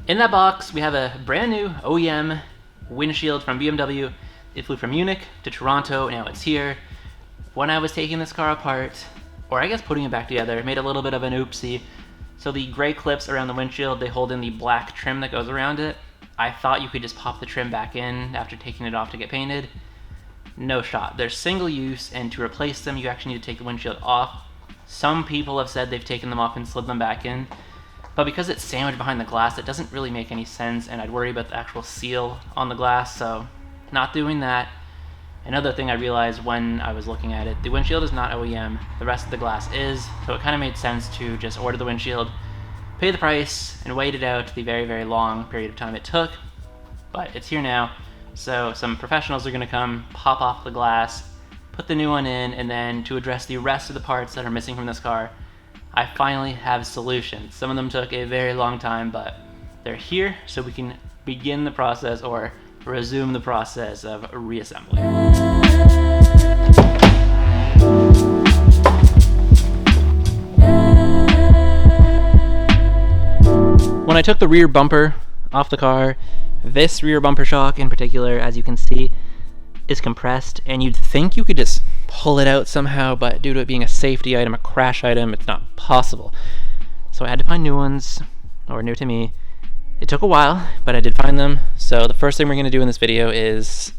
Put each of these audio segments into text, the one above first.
In that box, we have a brand new OEM windshield from BMW. It flew from Munich to Toronto, now it's here. When I was taking this car apart, or I guess putting it back together, made a little bit of an oopsie. So the gray clips around the windshield, they hold in the black trim that goes around it. I thought you could just pop the trim back in after taking it off to get painted. No shot. They're single use, and to replace them, you actually need to take the windshield off. Some people have said they've taken them off and slid them back in. But because it's sandwiched behind the glass, it doesn't really make any sense, and I'd worry about the actual seal on the glass, so not doing that. Another thing I realized when I was looking at it, the windshield is not OEM, the rest of the glass is, so it kind of made sense to just order the windshield, pay the price, and wait it out the very, very long period of time it took. But it's here now, so some professionals are going to come, pop off the glass, put the new one in, and then to address the rest of the parts that are missing from this car, I finally have solutions. Some of them took a very long time, but they're here so we can begin the process or resume the process of reassembly. When I took the rear bumper off the car, this rear bumper shock in particular, as you can see, is compressed, and you'd think you could just pull it out somehow, but due to it being a safety item, a crash item, it's not possible. So I had to find new ones, or new to me. It took a while, but I did find them. So the first thing we're going to do in this video is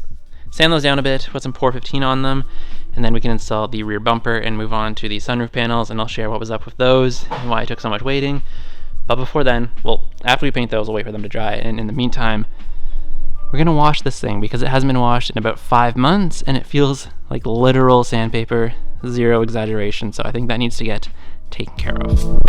sand those down a bit, put some 415 on them, and then we can install the rear bumper and move on to the sunroof panels, and I'll share what was up with those and why it took so much waiting. But before then, well, after we paint those, we'll wait for them to dry, and in the meantime, we're going to wash this thing because it hasn't been washed in about 5 months and it feels like literal sandpaper, zero exaggeration, so I think that needs to get taken care of.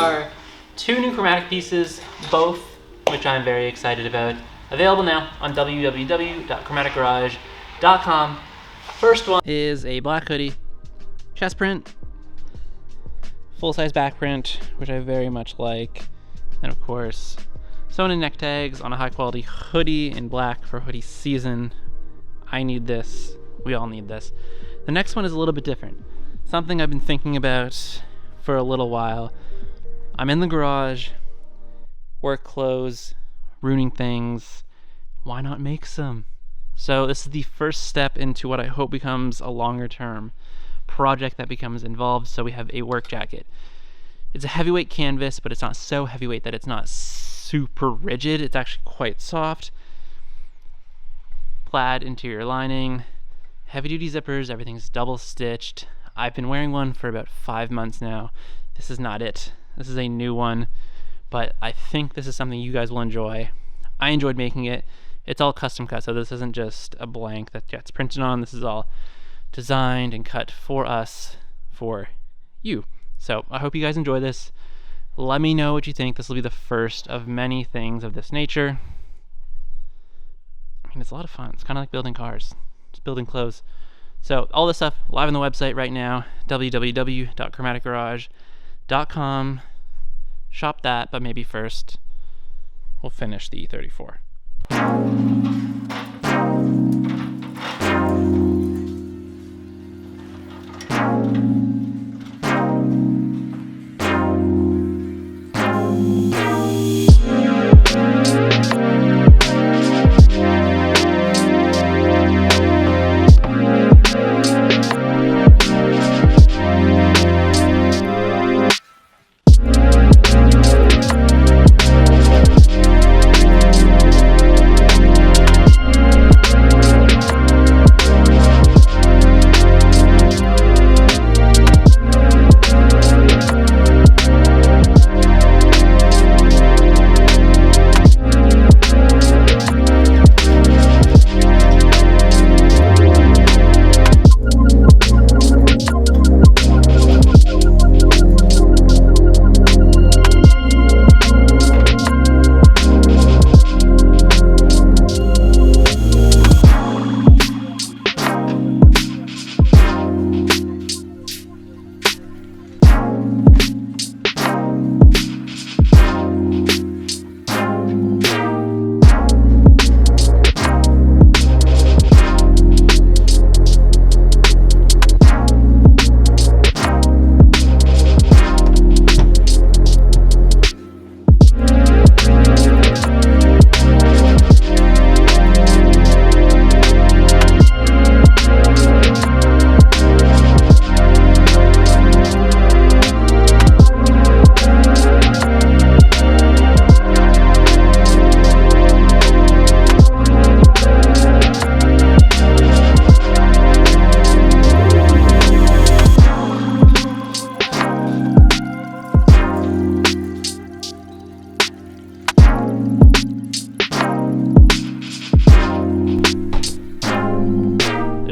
are 2 new chromatic pieces, both which I'm very excited about. Available now on www.chromaticgarage.com. First one is a black hoodie, chest print, full-size back print, which I very much like, and of course, sewn-in neck tags on a high-quality hoodie in black for hoodie season. I need this. We all need this. The next one is a little bit different. Something I've been thinking about for a little while. I'm in the garage, work clothes, ruining things. Why not make some? So this is the first step into what I hope becomes a longer term project that becomes involved. So we have a work jacket. It's a heavyweight canvas, but it's not so heavyweight that it's not super rigid. It's actually quite soft. Plaid interior lining, heavy duty zippers, everything's double stitched. I've been wearing one for about 5 months now. This is not it. This is a new one, but I think this is something you guys will enjoy. I enjoyed making it. It's all custom cut, so this isn't just a blank that gets printed on. This is all designed and cut for us, for you. So I hope you guys enjoy this. Let me know what you think. This will be the first of many things of this nature. I mean, it's a lot of fun. It's kind of like building cars. It's building clothes. So all this stuff live on the website right now, www.chromaticgarage.com. Shop that, but maybe first we'll finish the E34.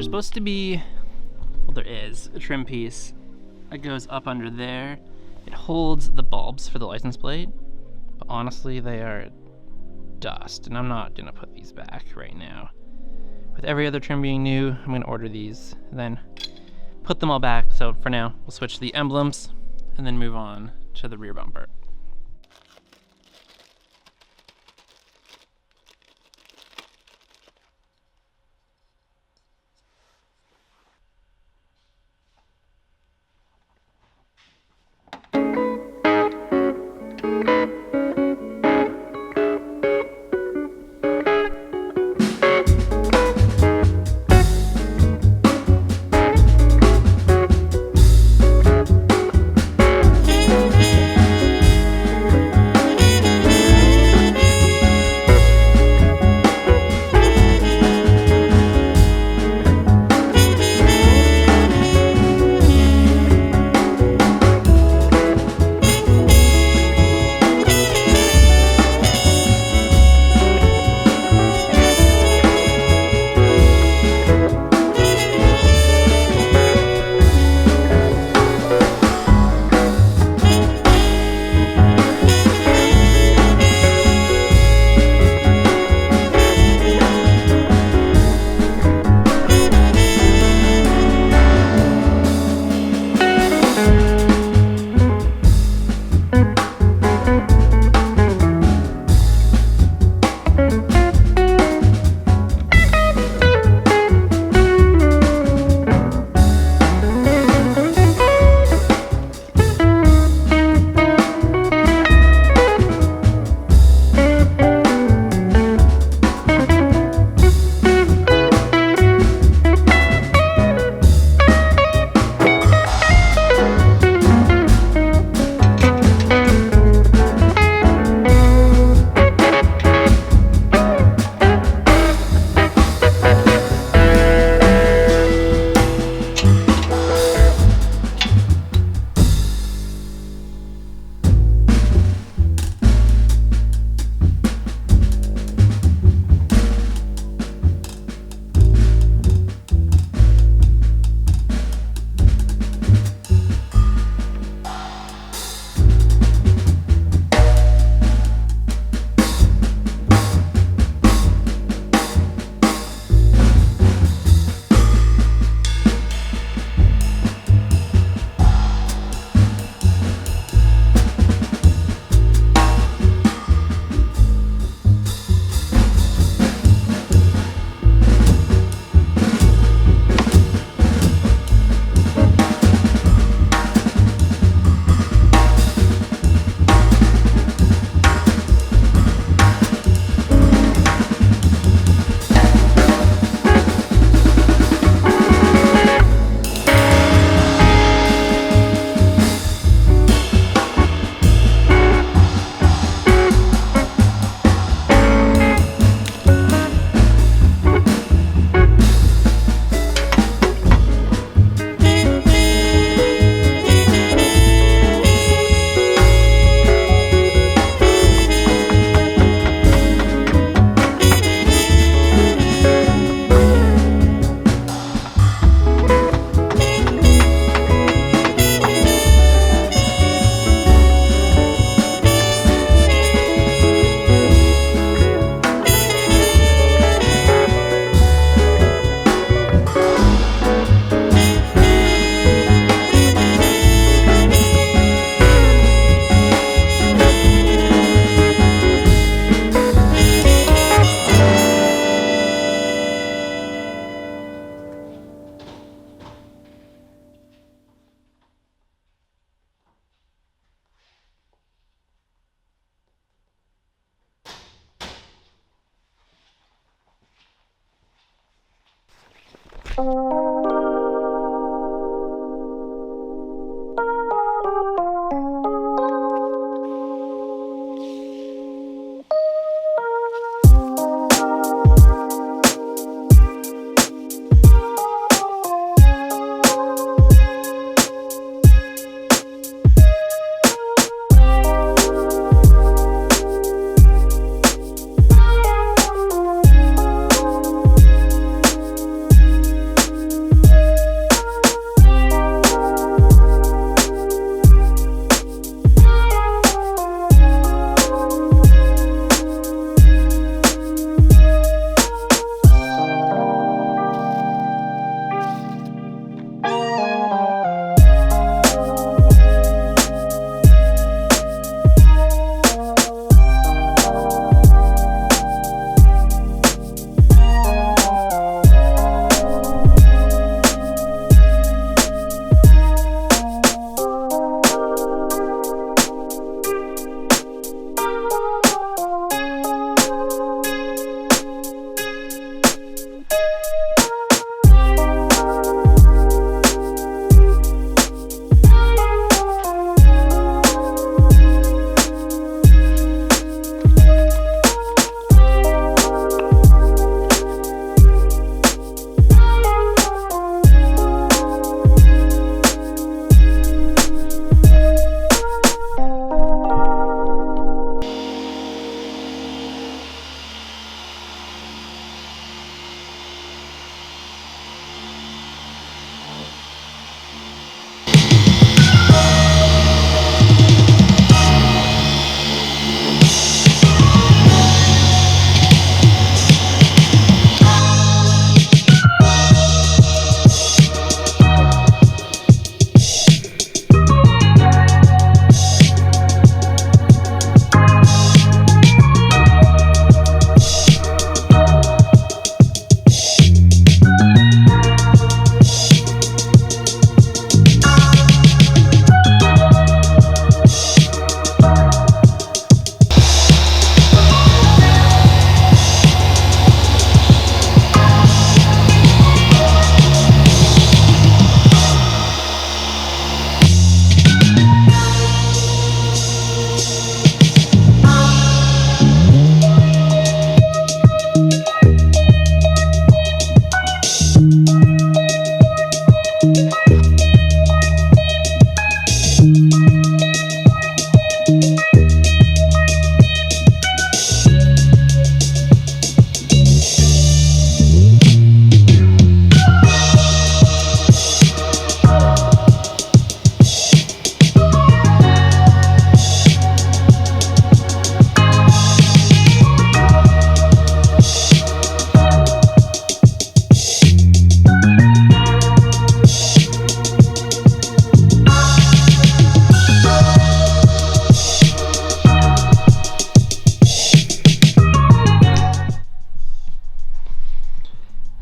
Supposed to be, well, there is a trim piece that goes up under there. It holds the bulbs for the license plate, but honestly they are dust, and I'm not gonna put these back right now. With every other trim being new, I'm gonna order these and then put them all back. So for now we'll switch to the emblems and then move on to the rear bumper.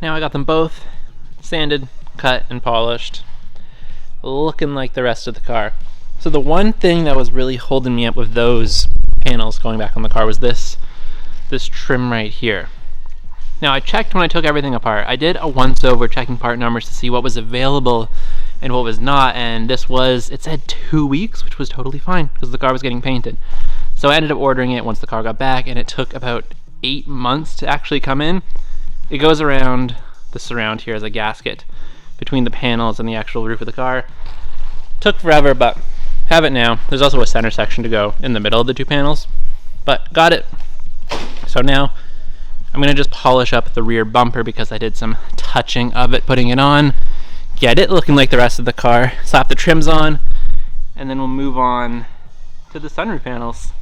Now I got them both sanded, cut, and polished, looking like the rest of the car. So the one thing that was really holding me up with those panels going back on the car was this trim right here. Now I checked when I took everything apart. I did a once-over checking part numbers to see what was available and what was not, and it said 2 weeks, which was totally fine because the car was getting painted. So I ended up ordering it once the car got back, and it took about 8 months to actually come in. It goes around the surround here as a gasket between the panels and the actual roof of the car. Took forever, but have it now. There's also a center section to go in the middle of the two panels, but got it. So now I'm going to just polish up the rear bumper because I did some touching of it, putting it on, get it looking like the rest of the car, slap the trims on, and then we'll move on to the sunroof panels.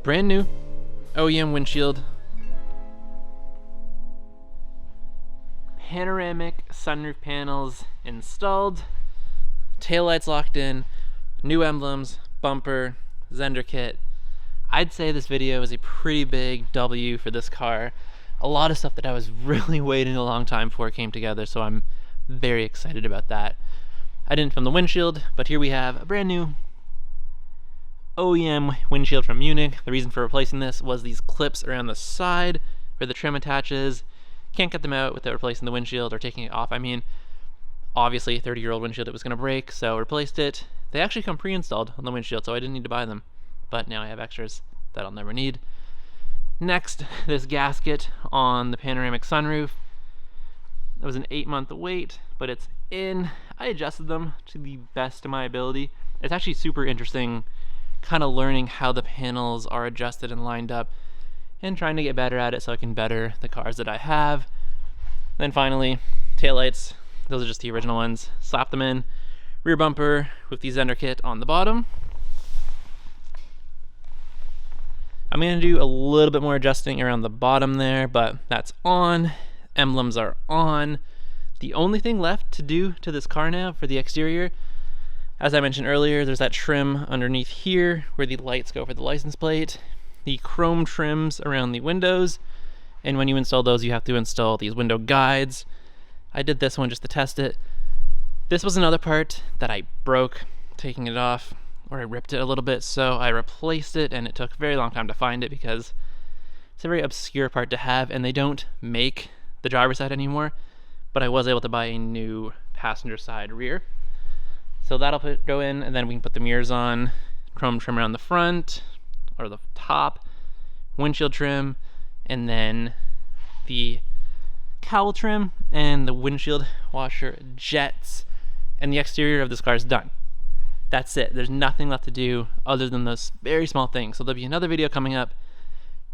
Brand new OEM windshield. Panoramic sunroof panels installed. Taillights locked in. New emblems, bumper, Zender kit. I'd say this video is a pretty big W for this car. A lot of stuff that I was really waiting a long time for came together, so I'm very excited about that. I didn't film the windshield, but here we have a brand new OEM windshield from Munich. The reason for replacing this was these clips around the side where the trim attaches. Can't get them out without replacing the windshield or taking it off. I mean, obviously a 30-year-old windshield, it was going to break, so replaced it. They actually come pre-installed on the windshield, so I didn't need to buy them. But now I have extras that I'll never need. Next, this gasket on the panoramic sunroof. It was an 8-month wait, but it's in. I adjusted them to the best of my ability. It's actually super interesting kind of learning how the panels are adjusted and lined up and trying to get better at it so I can better the cars that I have. Then finally, taillights. Those are just the original ones. Slap them in. Rear bumper with the Zender kit on the bottom. I'm going to do a little bit more adjusting around the bottom there, but that's on. Emblems are on. The only thing left to do to this car now for the exterior, as I mentioned earlier, there's that trim underneath here where the lights go for the license plate. The chrome trims around the windows, and when you install those you have to install these window guides. I did this one just to test it. This was another part that I broke taking it off, or I ripped it a little bit, so I replaced it, and it took a very long time to find it because it's a very obscure part to have, and they don't make the driver's side anymore, but I was able to buy a new passenger side rear. So that'll go in, and then we can put the mirrors on, chrome trim around the front, or the top, windshield trim, and then the cowl trim and the windshield washer jets, and the exterior of this car is done. That's it. There's nothing left to do other than those very small things. So there'll be another video coming up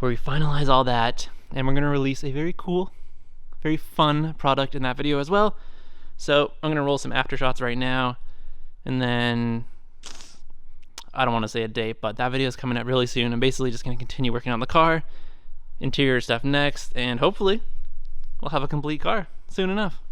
where we finalize all that, and we're going to release a very cool, very fun product in that video as well. So I'm going to roll some after shots right now, and then I don't want to say a date, but that video is coming out really soon. I'm basically just going to continue working on the car, interior stuff next, and hopefully we'll have a complete car soon enough.